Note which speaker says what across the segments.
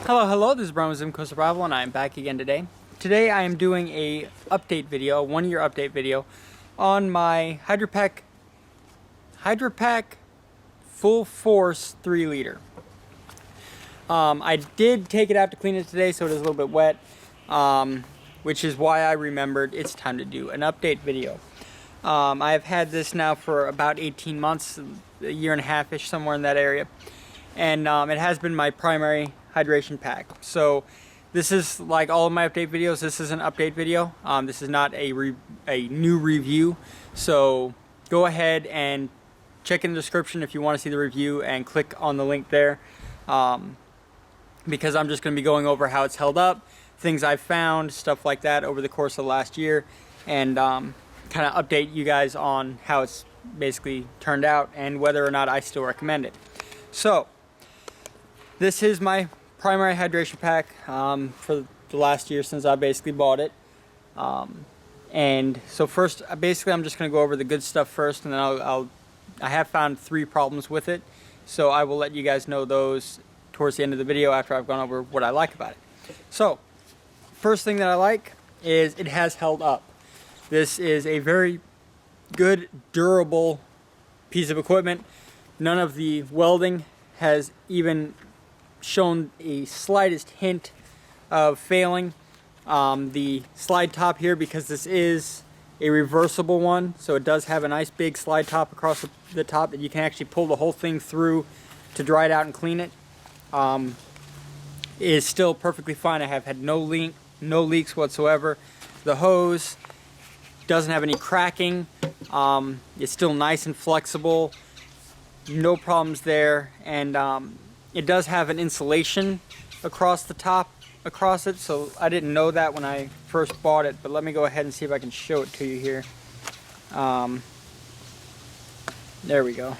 Speaker 1: Hello, this is Brian with Zimco Survival, and I am back again today. Today I am doing a update video, a 1-year update video, on my Hydrapak Full Force 3 liter. I did take it out to clean it today, so it is a little bit wet, which is why I remembered it's time to do an update video. I have had this now for about 18 months, a year and a half-ish, somewhere in that area, and it has been my primary hydration pack. So this is like all of my update videos. This is an update video. This is not a new review. So go ahead and check in the description if you want to see the review and click on the link there, because I'm just going to be going over how it's held up, things I've found, stuff like that over the course of the last year, and kind of update you guys on how it's basically turned out and whether or not I still recommend it. So this is my primary hydration pack for the last year since I basically bought it. And so first, basically I'm just going to go over the good stuff first, and then I have found 3 problems with it. So I will let you guys know those towards the end of the video after I've gone over what I like about it. So first thing that I like is it has held up. This is a very good, durable piece of equipment. None of the welding has even shown a slightest hint of failing. The slide top here, because this is a reversible one, so it does have a nice big slide top across the top that you can actually pull the whole thing through to dry it out and clean it, is still perfectly fine. I have had no leaks whatsoever. The hose doesn't have any cracking. It's still nice and flexible, no problems there, and it does have an insulation across the top, across it, so I didn't know that when I first bought it, but let me go ahead and see if I can show it to you here. There we go.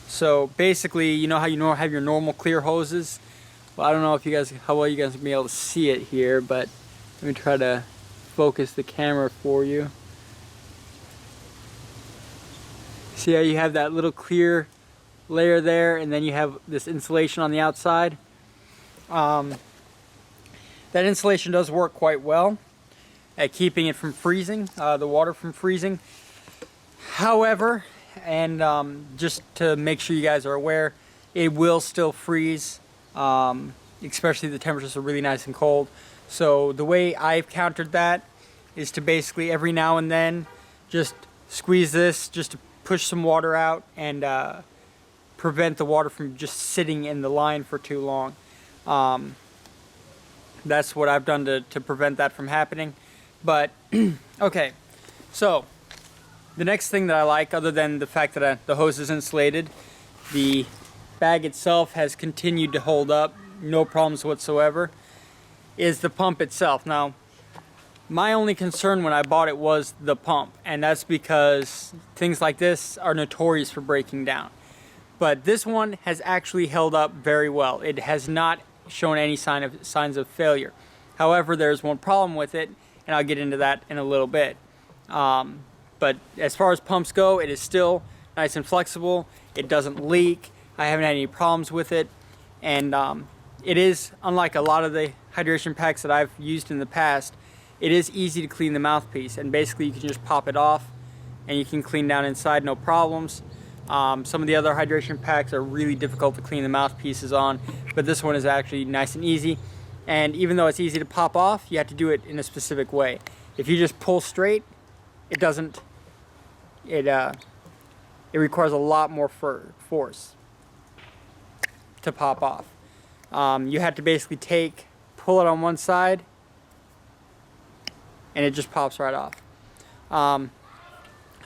Speaker 1: So basically, you know how you have your normal clear hoses? Well, I don't know if how well you guys can be able to see it here, but let me try to focus the camera for you. See how you have that little clear layer there, and then you have this insulation on the outside. That insulation does work quite well at keeping it from freezing, the water from freezing. However, and just to make sure you guys are aware, it will still freeze, especially if the temperatures are really nice and cold. So the way I've countered that is to basically every now and then just squeeze this just to push some water out and prevent the water from just sitting in the line for too long. That's what I've done to prevent that from happening. But okay, so the next thing that I like, other than the fact that the hose is insulated, the bag itself has continued to hold up, no problems whatsoever, is the pump itself. Now, my only concern when I bought it was the pump, and that's because things like this are notorious for breaking down. But this one has actually held up very well. It has not shown any signs of failure. However, there's one problem with it, and I'll get into that in a little bit. But as far as pumps go, it is still nice and flexible. It doesn't leak. I haven't had any problems with it. And it is, unlike a lot of the hydration packs that I've used in the past, it is easy to clean the mouthpiece. And basically you can just pop it off and you can clean down inside, no problems. Some of the other hydration packs are really difficult to clean the mouthpieces on, but this one is actually nice and easy. And even though it's easy to pop off, you have to do it in a specific way. If you just pull straight, it doesn't. It requires a lot more force to pop off. You have to basically pull it on one side, and it just pops right off.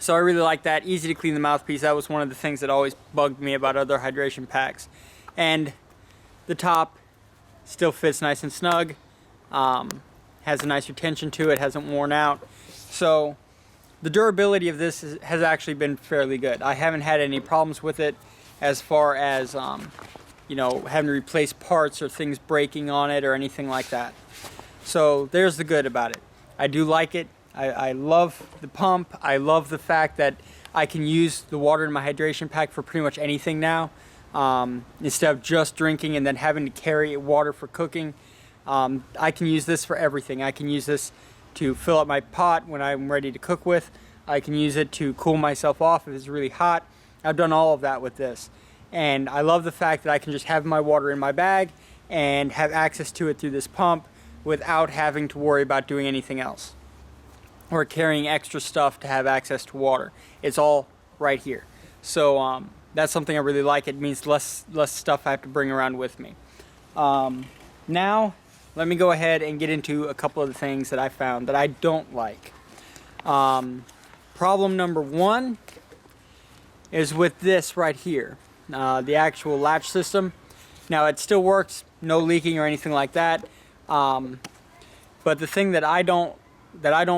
Speaker 1: So I really like that. Easy to clean the mouthpiece. That was one of the things that always bugged me about other hydration packs. And the top still fits nice and snug. Has a nice retention to it. Hasn't worn out. So the durability of this has actually been fairly good. I haven't had any problems with it as far as you know, having to replace parts or things breaking on it or anything like that. So there's the good about it. I do like it. I love the pump. I love the fact that I can use the water in my hydration pack for pretty much anything now. instead of just drinking and then having to carry water for cooking. I can use this for everything. I can use this to fill up my pot when I'm ready to cook with. I can use it to cool myself off if it's really hot. I've done all of that with this. And I love the fact that I can just have my water in my bag and have access to it through this pump without having to worry about doing anything else or carrying extra stuff to have access to water. It's all right here. So that's something I really like. It means less stuff I have to bring around with me. Now, let me go ahead and get into a couple of the things that I found that I don't like. Problem number one is with this right here, the actual latch system. Now it still works, no leaking or anything like that. But the thing that I don't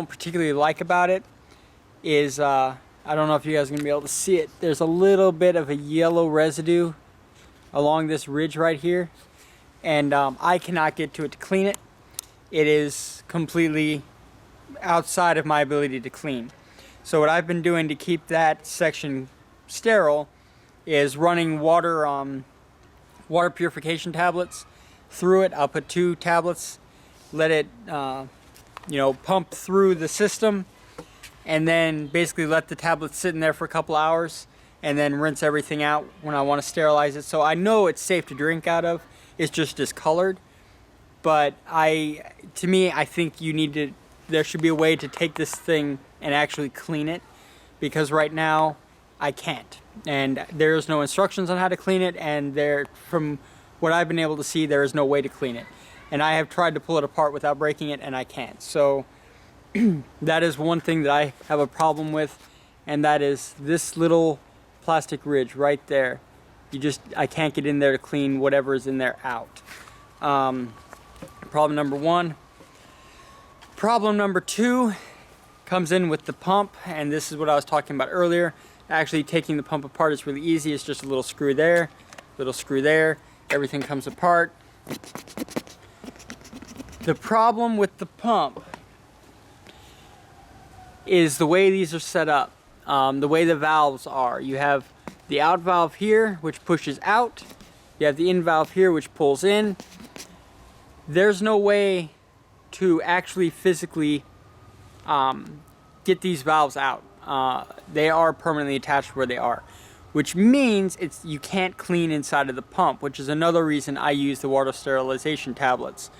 Speaker 1: particularly like about it is I don't know if you guys are gonna be able to see it. There's a little bit of a yellow residue along this ridge right here, and I cannot get to it to clean it. It is completely outside of my ability to clean. So what I've been doing to keep that section sterile is running water purification tablets through it. I'll put 2 tablets, let it pump through the system, and then basically let the tablets sit in there for a couple hours and then rinse everything out when I want to sterilize it. So I know it's safe to drink out of. It's just discolored. But I think there should be a way to take this thing and actually clean it, because right now I can't. And there's no instructions on how to clean it, and from what I've been able to see, there is no way to clean it. And I have tried to pull it apart without breaking it, and I can't. So that is one thing that I have a problem with, and that is this little plastic ridge right there. I can't get in there to clean whatever is in there out. Problem number one. Problem number two comes in with the pump, and this is what I was talking about earlier. Actually taking the pump apart is really easy. It's just a little screw there, everything comes apart. The problem with the pump is the way these are set up, the way the valves are. You have the out valve here, which pushes out. You have the in valve here, which pulls in. There's no way to actually physically get these valves out. They are permanently attached where they are, which means you can't clean inside of the pump, which is another reason I use the water sterilization tablets.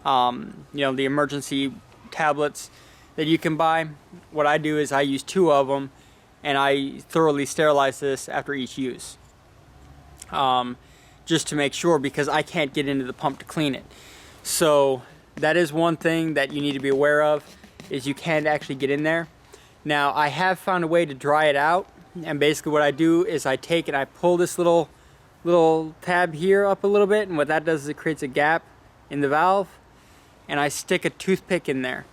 Speaker 1: The emergency tablets that you can buy. What I do is I use 2 of them, and I thoroughly sterilize this after each use, just to make sure, because I can't get into the pump to clean it. So that is one thing that you need to be aware of, is you can't actually get in there. Now I have found a way to dry it out, and basically what I do is I take and I pull this little tab here up a little bit, and what that does is it creates a gap in the valve, and I stick a toothpick in there,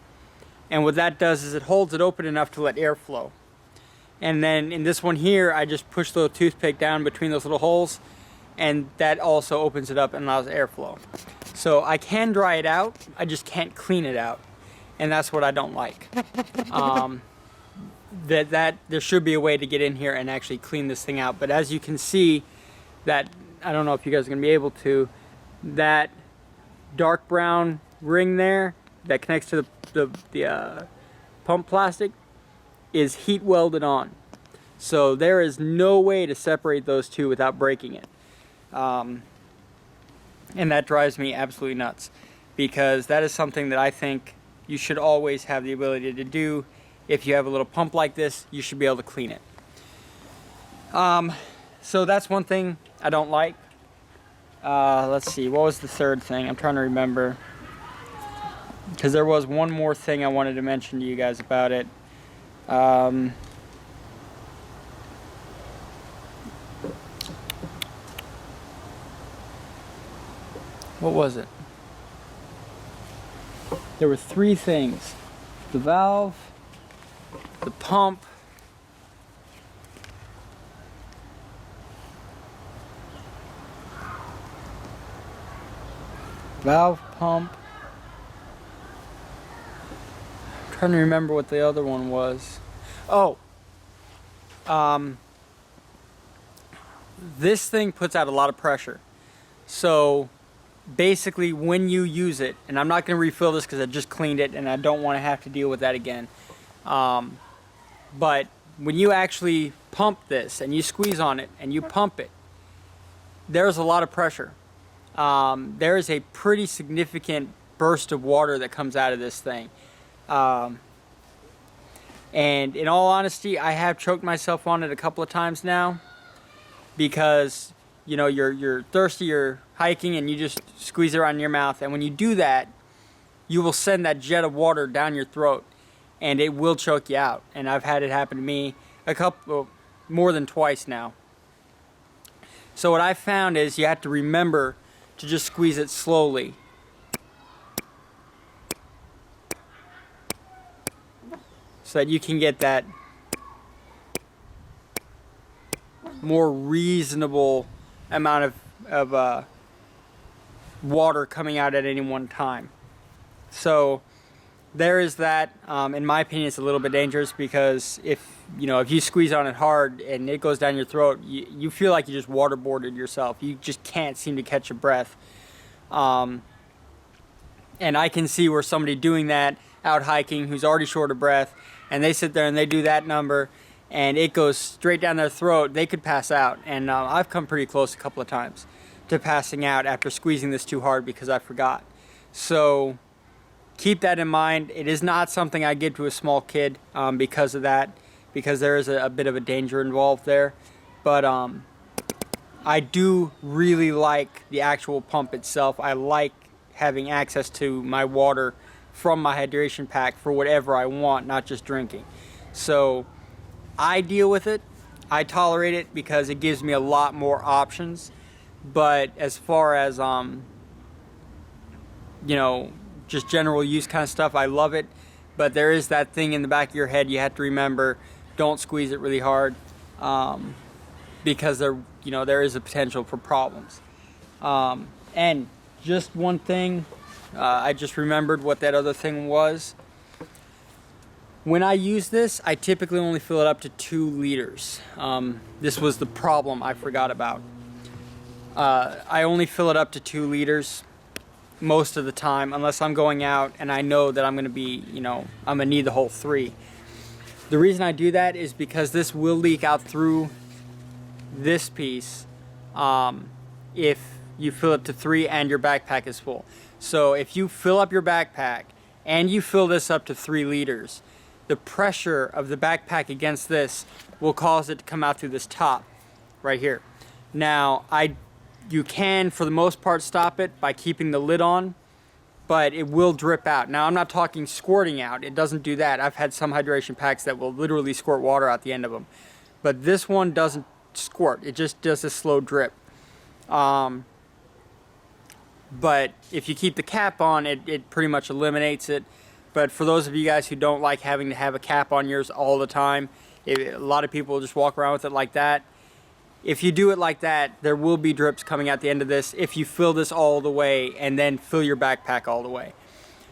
Speaker 1: and what that does is it holds it open enough to let air flow. And then in this one here, I just push the toothpick down between those little holes, and that also opens it up and allows airflow. So I can dry it out, I just can't clean it out, and that's what I don't like. That there should be a way to get in here and actually clean this thing out. But as you can see, that, I don't know if you guys are gonna be able to, that dark brown ring there that connects to the pump plastic is heat welded on. So there is no way to separate those two without breaking it. And that drives me absolutely nuts, because that is something that I think you should always have the ability to do. If you have a little pump like this, you should be able to clean it. So that's one thing I don't like. Let's see, what was the third thing? I'm trying to remember, because there was one more thing I wanted to mention to you guys about it. What was it? There were 3 things: the valve, the pump, valve, pump. I'm trying to remember what the other one was. Oh, this thing puts out a lot of pressure. So basically when you use it, and I'm not going to refill this because I just cleaned it and I don't want to have to deal with that again. But when you actually pump this and you squeeze on it and you pump it, there's a lot of pressure. There is a pretty significant burst of water that comes out of this thing. And in all honesty, I have choked myself on it a couple of times now because, you know, you're thirsty, you're hiking, and you just squeeze it around your mouth. And when you do that, you will send that jet of water down your throat, and it will choke you out. And I've had it happen to me more than twice now. So what I found is you have to remember to just squeeze it slowly. So that you can get that more reasonable amount of water coming out at any one time. So there is that. In my opinion, it's a little bit dangerous because if you squeeze on it hard and it goes down your throat, you feel like you just waterboarded yourself. You just can't seem to catch your breath. And I can see where somebody doing that out hiking who's already short of breath, and they sit there and they do that number and it goes straight down their throat, they could pass out. And I've come pretty close a couple of times to passing out after squeezing this too hard because I forgot. So keep that in mind. It is not something I give to a small kid because of that, because there is a bit of a danger involved there. But I do really like the actual pump itself. I like having access to my water from my hydration pack for whatever I want, not just drinking. So I deal with it. I tolerate it because it gives me a lot more options. But as far as just general use kind of stuff, I love it. But there is that thing in the back of your head you have to remember: don't squeeze it really hard, because there is a potential for problems. And just one thing, I just remembered what that other thing was. When I use this, I typically only fill it up to 2 liters. This was the problem I forgot about. I only fill it up to 2 liters most of the time, unless I'm going out and I know that I'm going to be, I'm going to need the whole 3. The reason I do that is because this will leak out through this piece if you fill it to 3 and your backpack is full. So if you fill up your backpack and you fill this up to 3 liters, the pressure of the backpack against this will cause it to come out through this top right here. Now, you can, for the most part, stop it by keeping the lid on, but it will drip out. Now, I'm not talking squirting out. It doesn't do that. I've had some hydration packs that will literally squirt water out the end of them. But this one doesn't squirt. It just does a slow drip. But if you keep the cap on, it pretty much eliminates it. But for those of you guys who don't like having to have a cap on yours all the time, a lot of people just walk around with it like that. If you do it like that, there will be drips coming out the end of this if you fill this all the way and then fill your backpack all the way.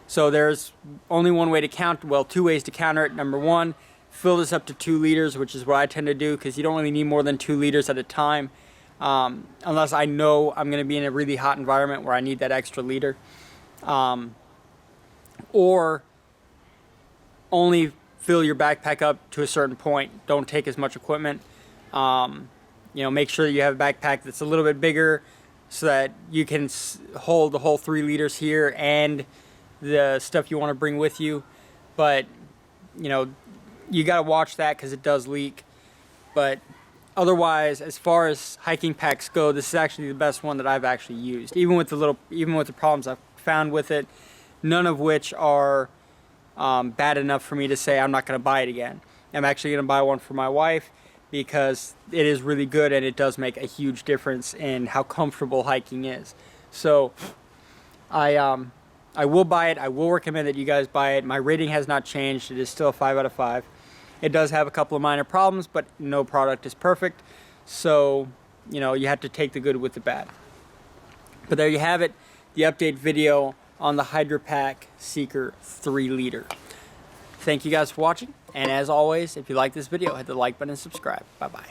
Speaker 1: So there's only one way to count, well, 2 ways to counter it. Number 1, fill this up to 2 liters, which is what I tend to do because you don't really need more than 2 liters at a time. Unless I know I'm going to be in a really hot environment where I need that extra liter. Or only fill your backpack up to a certain point. Don't take as much equipment. Make sure you have a backpack that's a little bit bigger so that you can hold the whole 3 liters here and the stuff you want to bring with you. But, you got to watch that because it does leak. But otherwise, as far as hiking packs go, this is actually the best one that I've actually used. Even with the problems I've found with it, none of which are bad enough for me to say I'm not going to buy it again. I'm actually going to buy one for my wife because it is really good and it does make a huge difference in how comfortable hiking is. So I will buy it. I will recommend that you guys buy it. My rating has not changed. It is still a 5 out of 5. It does have a couple of minor problems, but no product is perfect. So, you have to take the good with the bad. But there you have it, the update video on the Hydrapak Seeker 3 liter. Thank you guys for watching, and as always, if you like this video, hit the like button and subscribe. Bye-bye.